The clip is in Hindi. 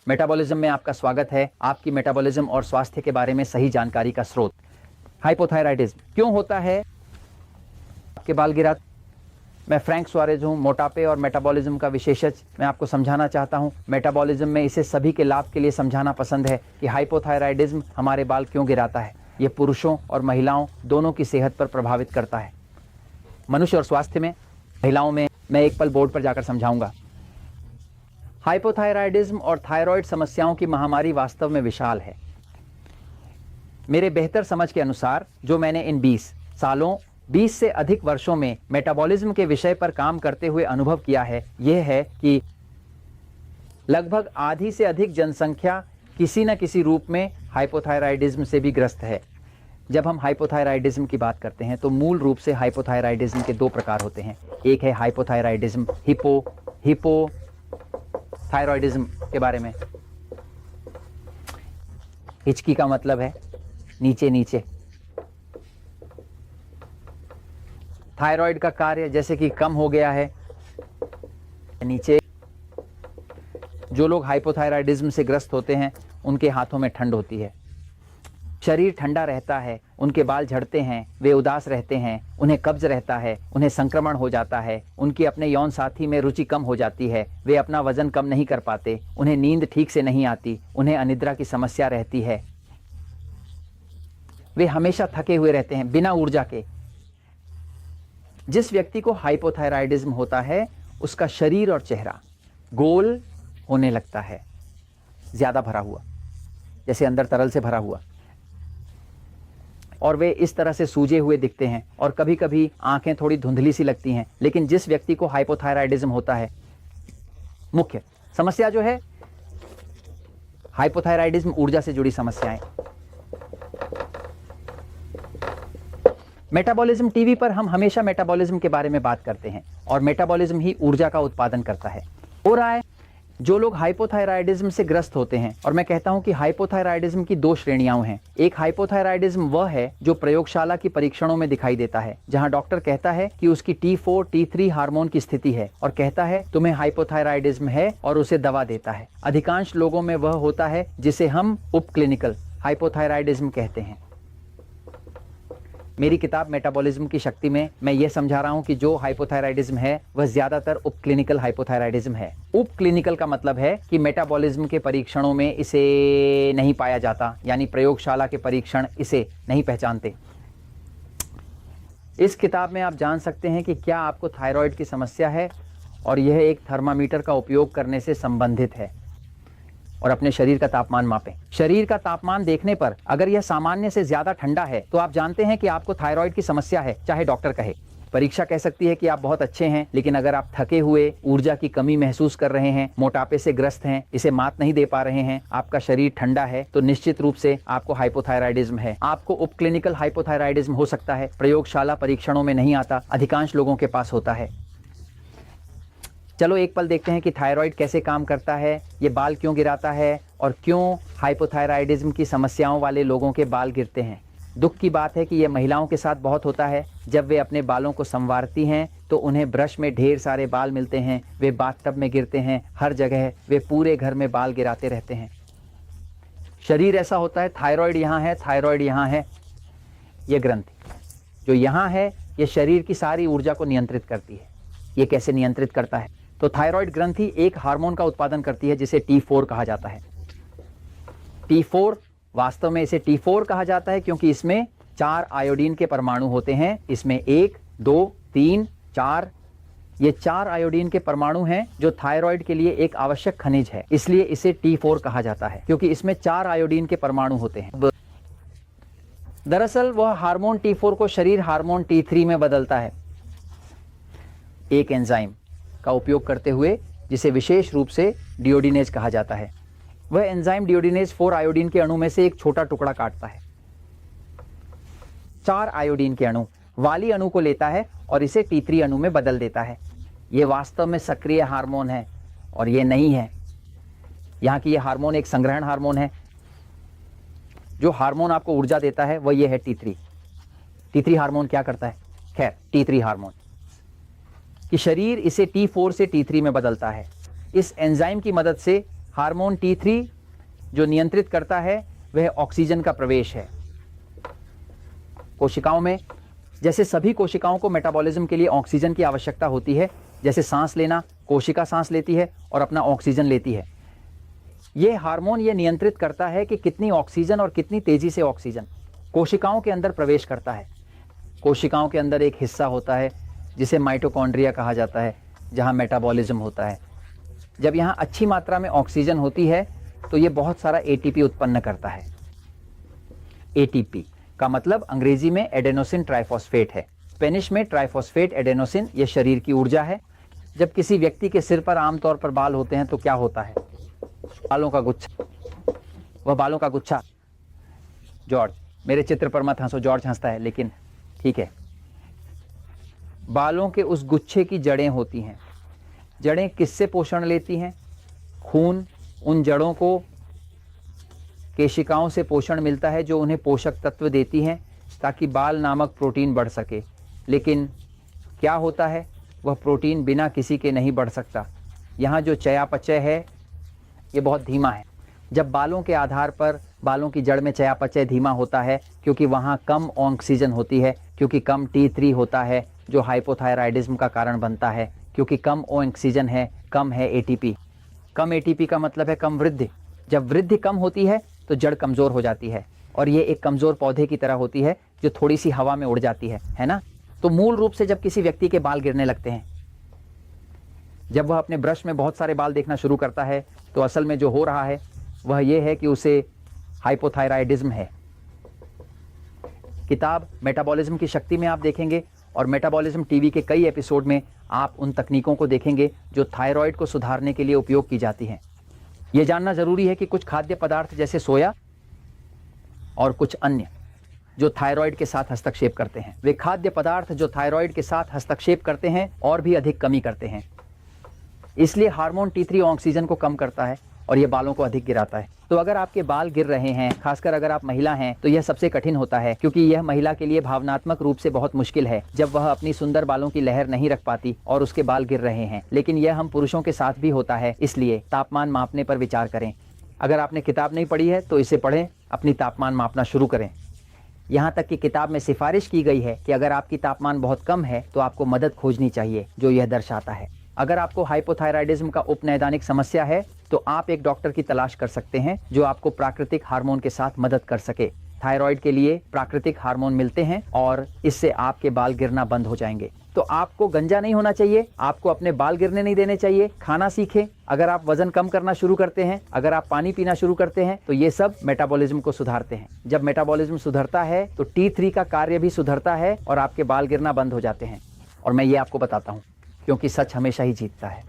मेटाबॉलिज्म में आपका स्वागत है, आपकी मेटाबॉलिज्म और स्वास्थ्य के बारे में सही जानकारी का स्रोत। हाइपोथायराइडिज्म क्यों होता है? आपके बाल गिरा। मैं फ्रैंक सुआरेज हूँ, मोटापे और मेटाबॉलिज्म का विशेषज्ञ। मैं आपको समझाना चाहता हूँ मेटाबॉलिज्म में इसे सभी के लाभ के लिए समझाना पसंद है कि हाइपोथायराइडिज्म हमारे बाल क्यों गिराता है। ये पुरुषों और महिलाओं दोनों की सेहत पर प्रभावित करता है। मनुष्य और स्वास्थ्य में, महिलाओं में मैं एक पल बोर्ड पर जाकर समझाऊंगा। हाइपोथायराइडिज्म और थायराइड समस्याओं की महामारी वास्तव में विशाल है। मेरे बेहतर समझ के अनुसार जो मैंने इन 20 से अधिक वर्षों में मेटाबॉलिज्म के विषय पर काम करते हुए अनुभव किया है, यह है कि लगभग आधी से अधिक जनसंख्या किसी न किसी रूप में हाइपोथायराइडिज्म से भी ग्रस्त है। जब हम हाइपोथायराइडिज्म की बात करते हैं तो मूल रूप से हाइपोथायराइडिज्म के दो प्रकार होते हैं। एक है हाइपोथायराइडिज्म हिपोथायराइडिज्म के बारे में। हिचकी का मतलब है नीचे नीचे। थायराइड का कार्य जैसे कि कम हो गया है नीचे। जो लोग हाइपोथायराइडिज्म से ग्रस्त होते हैं उनके हाथों में ठंड होती है, शरीर ठंडा रहता है, उनके बाल झड़ते हैं, वे उदास रहते हैं, उन्हें कब्ज रहता है, उन्हें संक्रमण हो जाता है, उनकी अपने यौन साथी में रुचि कम हो जाती है, वे अपना वजन कम नहीं कर पाते, उन्हें नींद ठीक से नहीं आती, उन्हें अनिद्रा की समस्या रहती है, वे हमेशा थके हुए रहते हैं, बिना ऊर्जा के। जिस व्यक्ति को हाइपोथायराइडिज्म होता है उसका शरीर और चेहरा गोल होने लगता है, ज्यादा भरा हुआ, जैसे अंदर तरल से भरा हुआ, और वे इस तरह से सूजे हुए दिखते हैं और कभी कभी आंखें थोड़ी धुंधली सी लगती हैं। लेकिन जिस व्यक्ति को हाइपोथायराइडिज्म होता है, मुख्य समस्या जो है हाइपोथायराइडिज्म ऊर्जा से जुड़ी समस्याएं। मेटाबॉलिज्म टीवी पर हम हमेशा मेटाबॉलिज्म के बारे में बात करते हैं और मेटाबॉलिज्म ही ऊर्जा का उत्पादन करता है। हो रहा है जो लोग हाइपोथायराइडिज्म से ग्रस्त होते हैं, और मैं कहता हूं कि हाइपोथायराइडिज्म की दो श्रेणियां हैं। एक हाइपोथायराइडिज्म वह है जो प्रयोगशाला की परीक्षणों में दिखाई देता है, जहां डॉक्टर कहता है कि उसकी T4, T3 हार्मोन की स्थिति है और कहता है तुम्हें हाइपोथायराइडिज्म है और उसे दवा देता है। अधिकांश लोगों में वह होता है जिसे हम उपक्लिनिकल हाइपोथायराइडिज्म कहते हैं। मेरी किताब मेटाबॉलिज्म की शक्ति में मैं ये समझा रहा हूं कि जो हाइपोथायराइडिज्म है वह ज्यादातर उपक्लिनिकल हाइपोथायराइडिज्म है। उपक्लिनिकल का मतलब है कि मेटाबॉलिज्म के परीक्षणों में इसे नहीं पाया जाता, यानी प्रयोगशाला के परीक्षण इसे नहीं पहचानते। इस किताब में आप जान सकते हैं कि क्या आपको थायराइड की समस्या है, और यह एक थर्मामीटर का उपयोग करने से संबंधित है, और अपने शरीर का तापमान मापें। शरीर का तापमान देखने पर अगर यह सामान्य से ज्यादा ठंडा है तो आप जानते हैं कि आपको थायराइड की समस्या है, चाहे डॉक्टर कहे। परीक्षा कह सकती है कि आप बहुत अच्छे हैं, लेकिन अगर आप थके हुए, ऊर्जा की कमी महसूस कर रहे हैं, मोटापे से ग्रस्त हैं, इसे मात नहीं दे पा रहे हैं, आपका शरीर ठंडा है, तो निश्चित रूप से आपको हाइपोथायराइडिज्म है। आपको उपक्लिनिकल हाइपोथायराइडिज्म हो सकता है, प्रयोगशाला परीक्षणों में नहीं आता, अधिकांश लोगों के पास होता है। चलो एक पल देखते हैं कि थायराइड कैसे काम करता है, ये बाल क्यों गिराता है और क्यों हाइपोथायराइडिज्म की समस्याओं वाले लोगों के बाल गिरते हैं। दुख की बात है कि यह महिलाओं के साथ बहुत होता है। जब वे अपने बालों को संवारती हैं तो उन्हें ब्रश में ढेर सारे बाल मिलते हैं, वे बाथटब में गिरते हैं, हर जगह वे पूरे घर में बाल गिराते रहते हैं। शरीर ऐसा होता है, थायराइड यहाँ है, थायराइड यहाँ है। ये ग्रंथि जो यहाँ है ये शरीर की सारी ऊर्जा को नियंत्रित करती है। ये कैसे नियंत्रित करता है? तो थायराइड ग्रंथि एक हार्मोन का उत्पादन करती है जिसे T4 कहा जाता है। T4 वास्तव में इसे T4 कहा जाता है क्योंकि इसमें 4 आयोडीन के परमाणु होते हैं। इसमें 1, 2, 3, 4, ये 4 आयोडीन के परमाणु हैं जो थायराइड के लिए एक आवश्यक खनिज है, इसलिए इसे T4 कहा जाता है क्योंकि इसमें 4 आयोडीन के परमाणु होते हैं। दरअसल वह हार्मोन T4 को शरीर हार्मोन T3 में बदलता है, एक एंजाइम का उपयोग करते हुए जिसे विशेष रूप से डियोडिनेज कहा जाता है। वह एंजाइम डियोडिनेज 4 आयोडीन के अणु में से एक छोटा टुकड़ा काटता है, 4 आयोडीन के अणु वाली अणु को लेता है और इसे T3 अणु में बदल देता है। यह वास्तव में सक्रिय हार्मोन है और यह नहीं है। यहाँ की यह हार्मोन एक संग्रहण हार्मोन है। जो हार्मोन आपको ऊर्जा देता है वह यह है T3। T3 हार्मोन क्या करता है? खैर, T3 हार्मोन कि शरीर इसे T4 से T3 में बदलता है। इस एंजाइम की मदद से हार्मोन T3 जो नियंत्रित करता है वह ऑक्सीजन का प्रवेश है कोशिकाओं में। जैसे सभी कोशिकाओं को मेटाबॉलिज्म के लिए ऑक्सीजन की आवश्यकता होती है, जैसे सांस लेना, कोशिका सांस लेती है और अपना ऑक्सीजन लेती है। ये हार्मोन ये नियंत्रित करता है कि कितनी ऑक्सीजन और कितनी तेजी से ऑक्सीजन कोशिकाओं के अंदर प्रवेश करता है। कोशिकाओं के अंदर एक हिस्सा होता है जिसे माइटोकॉन्ड्रिया कहा जाता है, जहां मेटाबॉलिज्म होता है। जब यहाँ अच्छी मात्रा में ऑक्सीजन होती है तो ये बहुत सारा एटीपी उत्पन्न करता है। एटीपी का मतलब अंग्रेजी में एडेनोसिन ट्राइफॉस्फेट है, स्पेनिश में ट्राइफॉस्फेट एडेनोसिन। ये शरीर की ऊर्जा है। जब किसी व्यक्ति के सिर पर आमतौर पर बाल होते हैं तो क्या होता है? बालों का गुच्छा, वह बालों का गुच्छा। जॉर्ज, मेरे चित्र पर मत हंसो, जॉर्ज हंसता है, लेकिन ठीक है। बालों के उस गुच्छे की जड़ें होती हैं। जड़ें किससे पोषण लेती हैं? खून। उन जड़ों को केशिकाओं से पोषण मिलता है जो उन्हें पोषक तत्व देती हैं ताकि बाल नामक प्रोटीन बढ़ सके। लेकिन क्या होता है, वह प्रोटीन बिना किसी के नहीं बढ़ सकता। यहाँ जो चयापचय है ये बहुत धीमा है। जब बालों के आधार पर बालों की जड़ में चयापचय धीमा होता है क्योंकि वहाँ कम ऑक्सीजन होती है, क्योंकि कम T3 होता है जो हाइपोथायराइडिज्म का कारण बनता है, क्योंकि कम ऑक्सीजन है, कम है एटीपी। कम एटीपी का मतलब है कम वृद्धि। जब वृद्धि कम होती है तो जड़ कमज़ोर हो जाती है और ये एक कमज़ोर पौधे की तरह होती है जो थोड़ी सी हवा में उड़ जाती है ना। तो मूल रूप से जब किसी व्यक्ति के बाल गिरने लगते हैं, जब वह अपने ब्रश में बहुत सारे बाल देखना शुरू करता है, तो असल में जो हो रहा है वह ये है कि उसे हाइपोथायराइडिज्म है। किताब मेटाबॉलिज्म की शक्ति में आप देखेंगे और मेटाबॉलिज्म टीवी के कई एपिसोड में आप उन तकनीकों को देखेंगे जो थायराइड को सुधारने के लिए उपयोग की जाती हैं। ये जानना जरूरी है कि कुछ खाद्य पदार्थ जैसे सोया और कुछ अन्य जो थायराइड के साथ हस्तक्षेप करते हैं, वे खाद्य पदार्थ जो थायराइड के साथ हस्तक्षेप करते हैं और भी अधिक कमी करते हैं। इसलिए हार्मोन T3 ऑक्सीजन को कम करता है और ये बालों को अधिक गिराता है। तो अगर आपके बाल गिर रहे हैं, खासकर अगर आप महिला हैं, तो यह सबसे कठिन होता है क्योंकि यह महिला के लिए भावनात्मक रूप से बहुत मुश्किल है जब वह अपनी सुंदर बालों की लहर नहीं रख पाती और उसके बाल गिर रहे हैं। लेकिन यह हम पुरुषों के साथ भी होता है, इसलिए तापमान मापने पर विचार करें। अगर आपने किताब नहीं पढ़ी है तो इसे पढ़ें, अपनी तापमान मापना शुरू करें। यहाँ तक कि किताब में सिफारिश की गई है कि अगर आपकी तापमान बहुत कम है तो आपको मदद खोजनी चाहिए, जो यह दर्शाता है। अगर आपको हाइपोथायराइडिज्म का उपनैदानिक समस्या है तो आप एक डॉक्टर की तलाश कर सकते हैं जो आपको प्राकृतिक हार्मोन के साथ मदद कर सके। थायराइड के लिए प्राकृतिक हार्मोन मिलते हैं और इससे आपके बाल गिरना बंद हो जाएंगे। तो आपको गंजा नहीं होना चाहिए, आपको अपने बाल गिरने नहीं देने चाहिए। खाना सीखें। अगर आप वजन कम करना शुरू करते हैं, अगर आप पानी पीना शुरू करते हैं, तो ये सब मेटाबॉलिज्म को सुधारते हैं। जब मेटाबॉलिज्म सुधरता है तो T3 का कार्य भी सुधरता है और आपके बाल गिरना बंद हो जाते हैं। और मैं ये आपको बताता हूँ क्योंकि सच हमेशा ही जीतता है।